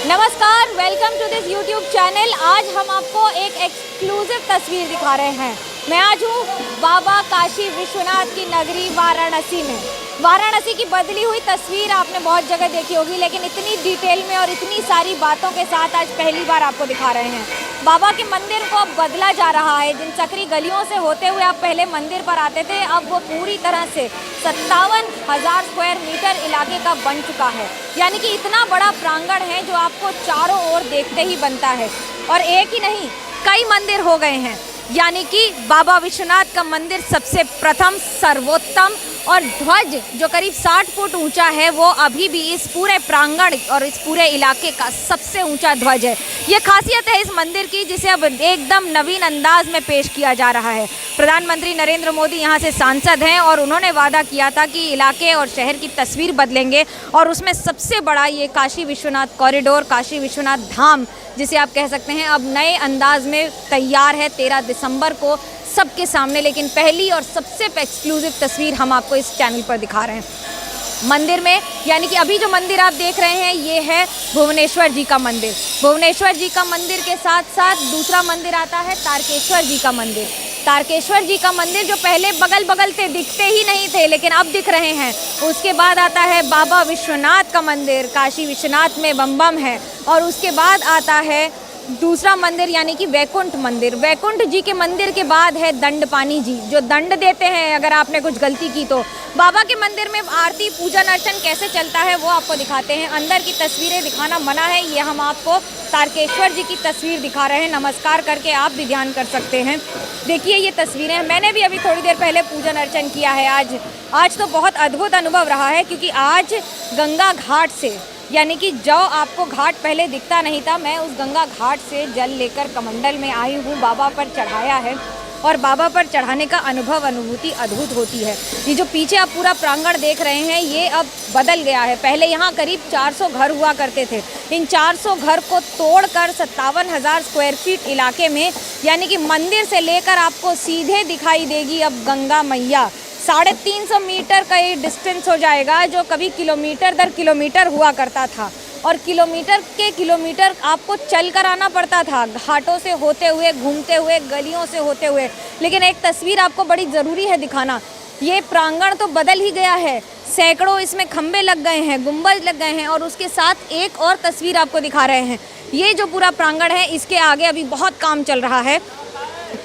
नमस्कार, welcome to this YouTube channel. आज हम आपको एक एक्सक्लूसिव तस्वीर दिखा रहे हैं। मैं आज हूँ बाबा काशी विश्वनाथ की नगरी वाराणसी में। वाराणसी की बदली हुई तस्वीर आपने बहुत जगह देखी होगी, लेकिन इतनी डिटेल में और इतनी सारी बातों के साथ आज पहली बार आपको दिखा रहे हैं। बाबा के मंदिर को अब बदला जा रहा है। जिन सकरी गलियों से होते हुए आप पहले मंदिर पर आते थे, अब वो पूरी तरह से 57,000 स्क्वायर मीटर इलाके का बन चुका है। यानी कि इतना बड़ा प्रांगण है जो आपको चारों ओर देखते ही बनता है। और एक ही नहीं, कई मंदिर हो गए हैं। यानी कि बाबा विश्वनाथ का मंदिर सबसे प्रथम, सर्वोत्तम, और ध्वज जो करीब 60 फुट ऊंचा है, वो अभी भी इस पूरे प्रांगण और इस पूरे इलाके का सबसे ऊंचा ध्वज है। ये खासियत है इस मंदिर की, जिसे अब एकदम नवीन अंदाज में पेश किया जा रहा है। प्रधानमंत्री नरेंद्र मोदी यहाँ से सांसद हैं और उन्होंने वादा किया था कि इलाके और शहर की तस्वीर बदलेंगे, और उसमें सबसे बड़ा ये काशी विश्वनाथ कॉरिडोर, काशी विश्वनाथ धाम जिसे आप कह सकते हैं, अब नए अंदाज में तैयार है 13 दिसंबर को सबके सामने। लेकिन पहली और सबसे एक्सक्लूसिव तस्वीर हम आपको इस चैनल पर दिखा रहे हैं मंदिर में। यानी कि अभी जो मंदिर आप देख रहे हैं, ये है भुवनेश्वर जी का मंदिर। भुवनेश्वर जी का मंदिर के साथ साथ दूसरा मंदिर आता है तारकेश्वर जी का मंदिर। तारकेश्वर जी का मंदिर जो पहले बगल बगल से दिखते ही नहीं थे, लेकिन अब दिख रहे हैं। उसके बाद आता है बाबा विश्वनाथ का मंदिर, काशी विश्वनाथ में बम बम है। और उसके बाद आता है दूसरा मंदिर, यानी कि वैकुंठ मंदिर। वैकुंठ जी के मंदिर के बाद है दंडपानी जी, जो दंड देते हैं अगर आपने कुछ गलती की तो। बाबा के मंदिर में आरती, पूजन अर्चन कैसे चलता है वो आपको दिखाते हैं। अंदर की तस्वीरें दिखाना मना है, ये हम आपको तारकेश्वर जी की तस्वीर दिखा रहे हैं। नमस्कार करके आप भी ध्यान कर सकते हैं। देखिए ये तस्वीरें, मैंने भी अभी थोड़ी देर पहले पूजन अर्चन किया है। आज तो बहुत अद्भुत अनुभव रहा है, क्योंकि आज गंगा घाट से, यानी कि जो आपको घाट पहले दिखता नहीं था, मैं उस गंगा घाट से जल लेकर कमंडल में आई हूँ, बाबा पर चढ़ाया है। और बाबा पर चढ़ाने का अनुभूति अद्भुत होती है। ये जो पीछे आप पूरा प्रांगण देख रहे हैं, ये अब बदल गया है। पहले यहाँ करीब 400 घर हुआ करते थे। इन 400 घर को तोड़कर 57,000 स्क्वायर फीट इलाके में, यानी कि मंदिर से लेकर आपको सीधे दिखाई देगी अब गंगा मैया। 350 मीटर का ये डिस्टेंस हो जाएगा, जो कभी किलोमीटर दर किलोमीटर हुआ करता था। और किलोमीटर के किलोमीटर आपको चल कर आना पड़ता था, घाटों से होते हुए, घूमते हुए, गलियों से होते हुए। लेकिन एक तस्वीर आपको बड़ी ज़रूरी है दिखाना। ये प्रांगण तो बदल ही गया है, सैकड़ों इसमें खंबे लग गए हैं, गुंबज लग गए हैं। और उसके साथ एक और तस्वीर आपको दिखा रहे हैं। ये जो पूरा प्रांगण है, इसके आगे अभी बहुत काम चल रहा है।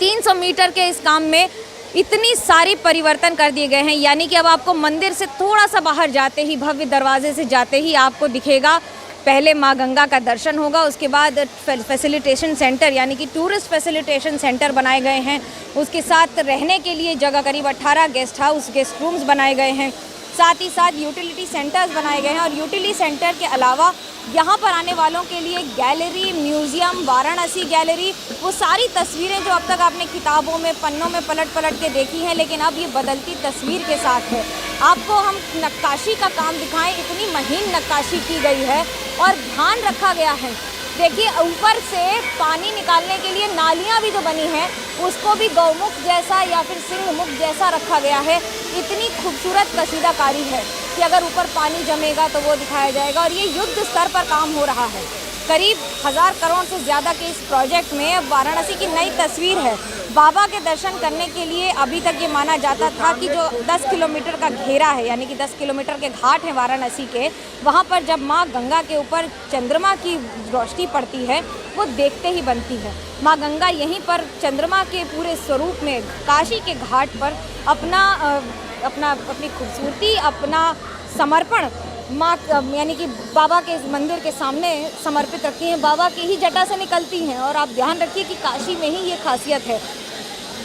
300 मीटर के इस काम में इतनी सारी परिवर्तन कर दिए गए हैं। यानी कि अब आपको मंदिर से थोड़ा सा बाहर जाते ही, भव्य दरवाजे से जाते ही आपको दिखेगा, पहले माँ गंगा का दर्शन होगा। उसके बाद फैसिलिटेशन सेंटर, यानी कि टूरिस्ट फैसिलिटेशन सेंटर बनाए गए हैं। उसके साथ रहने के लिए जगह, करीब 18 गेस्ट हाउस, गेस्ट रूम्स बनाए गए हैं। साथ ही साथ यूटिलिटी सेंटर्स बनाए गए हैं। और यूटिलिटी सेंटर के अलावा यहाँ पर आने वालों के लिए गैलरी, म्यूज़ियम, वाराणसी गैलरी, वो सारी तस्वीरें जो अब तक आपने किताबों में, पन्नों में पलट पलट के देखी हैं, लेकिन अब ये बदलती तस्वीर के साथ है। आपको हम नक्काशी का काम दिखाएं, इतनी महीन नक्काशी की गई है और ध्यान रखा गया है। देखिए ऊपर से पानी निकालने के लिए नालियाँ भी जो बनी हैं, उसको भी गौमुख जैसा या फिर सिंह मुख जैसा रखा गया है। इतनी खूबसूरत कसीदाकारी है कि अगर ऊपर पानी जमेगा तो वो दिखाया जाएगा। और ये युद्ध स्तर पर काम हो रहा है। करीब 1000 करोड़ से ज़्यादा के इस प्रोजेक्ट में अब वाराणसी की नई तस्वीर है। बाबा के दर्शन करने के लिए अभी तक ये माना जाता था कि जो 10 किलोमीटर का घेरा है, यानी कि 10 किलोमीटर के घाट हैं वाराणसी के, वहाँ पर जब माँ गंगा के ऊपर चंद्रमा की रोशनी पड़ती है, वो देखते ही बनती है। माँ गंगा यहीं पर चंद्रमा के पूरे स्वरूप में काशी के घाट पर अपनी खूबसूरती, अपना समर्पण माँ, यानी कि बाबा के इस मंदिर के सामने समर्पित रखती हैं। बाबा की ही जटा से निकलती हैं। और आप ध्यान रखिए कि काशी में ही ये खासियत है,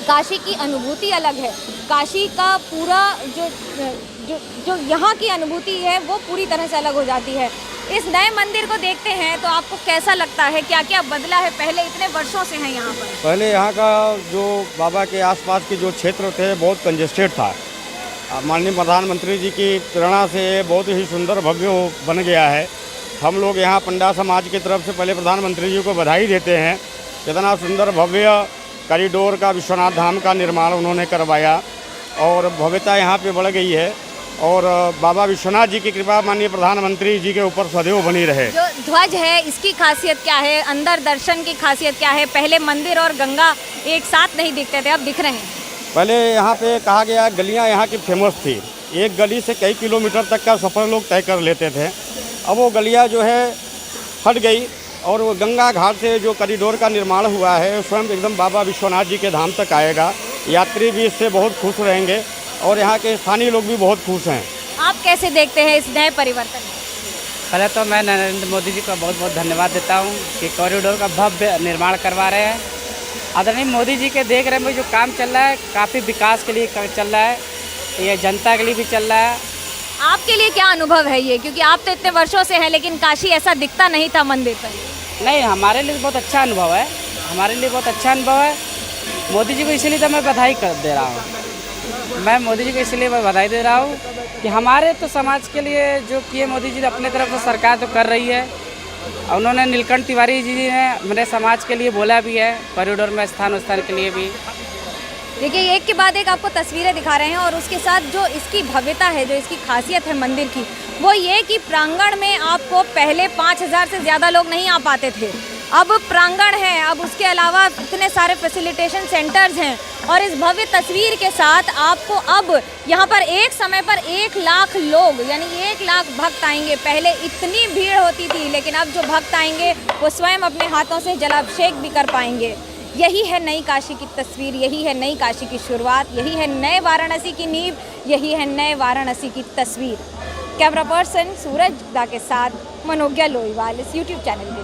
काशी की अनुभूति अलग है। काशी का पूरा जो यहाँ की अनुभूति है, वो पूरी तरह से अलग हो जाती है। इस नए मंदिर को देखते हैं तो आपको कैसा लगता है, क्या क्या बदला है? पहले इतने वर्षों से हैं यहाँ पर। पहले यहाँ का जो बाबा के आसपास के जो क्षेत्र थे, बहुत कंजेस्टेड था। माननीय प्रधानमंत्री जी की प्रेरणा से बहुत ही सुंदर भव्य बन गया है। हम लोग यहाँ पंडा समाज की तरफ से पहले प्रधानमंत्री जी को बधाई देते हैं। इतना सुंदर भव्य कॉरिडोर का, विश्वनाथ धाम का निर्माण उन्होंने करवाया और भव्यता यहाँ पे बढ़ गई है। और बाबा विश्वनाथ जी की कृपा माननीय प्रधानमंत्री जी के ऊपर सदैव बनी रहे। जो ध्वज है इसकी खासियत क्या है, अंदर दर्शन की खासियत क्या है? पहले मंदिर और गंगा एक साथ नहीं दिखते थे, अब दिख रहे हैं। पहले यहाँ पे कहा गया गलियाँ यहाँ की फेमस थी, एक गली से कई किलोमीटर तक का सफ़र लोग तय कर लेते थे। अब वो गलियाँ जो है हट गई और वो गंगा घाट से जो कॉरिडोर का निर्माण हुआ है स्वयं एकदम बाबा विश्वनाथ जी के धाम तक आएगा। यात्री भी इससे बहुत खुश रहेंगे और यहाँ के स्थानीय लोग भी बहुत खुश हैं। आप कैसे देखते हैं इस नए परिवर्तन? पहले तो मैं नरेंद्र मोदी जी का बहुत बहुत धन्यवाद देता हूँ कि कॉरिडोर का भव्य निर्माण करवा रहे हैं। आदरणीय मोदी जी के देख रहे हैं जो काम चल रहा है, काफ़ी विकास के लिए चल रहा है, ये जनता के लिए भी चल रहा है। आपके लिए क्या अनुभव है ये, क्योंकि आप तो इतने वर्षों से हैं लेकिन काशी ऐसा दिखता नहीं था मंदिर पर? नहीं, हमारे लिए बहुत अच्छा अनुभव है, हमारे लिए बहुत अच्छा अनुभव है। मोदी जी को इसीलिए तो मैं बधाई दे रहा हूँ। मैं मोदी जी को इसलिए मैं बधाई दे रहा हूँ कि हमारे तो समाज के लिए जो किए मोदी जी अपने तरफ से सरकार तो कर रही है। उन्होंने नीलकंठ तिवारी जी ने मेरे समाज के लिए बोला भी है, कॉरिडोर में स्थान के लिए भी। देखिए एक के बाद एक आपको तस्वीरें दिखा रहे हैं और उसके साथ जो इसकी भव्यता है, जो इसकी खासियत है मंदिर की, वो ये कि प्रांगण में आपको पहले 5000 से ज़्यादा लोग नहीं आ पाते थे, अब प्रांगण है, अब उसके अलावा इतने सारे फैसिलिटेशन सेंटर्स हैं और इस भव्य तस्वीर के साथ आपको अब यहाँ पर एक समय पर 1 लाख लोग यानी 1 लाख भक्त आएंगे। पहले इतनी भीड़ होती थी लेकिन अब जो भक्त आएंगे वो स्वयं अपने हाथों से जलाभिषेक भी कर पाएंगे। यही है नई काशी की तस्वीर, यही है नई काशी की शुरुआत, यही है नए वाराणसी की नींव, यही है नए वाराणसी की तस्वीर। कैमरा पर्सन सूरज दा के साथ मनोज्ञा लोईवाल इस यूट्यूब चैनल के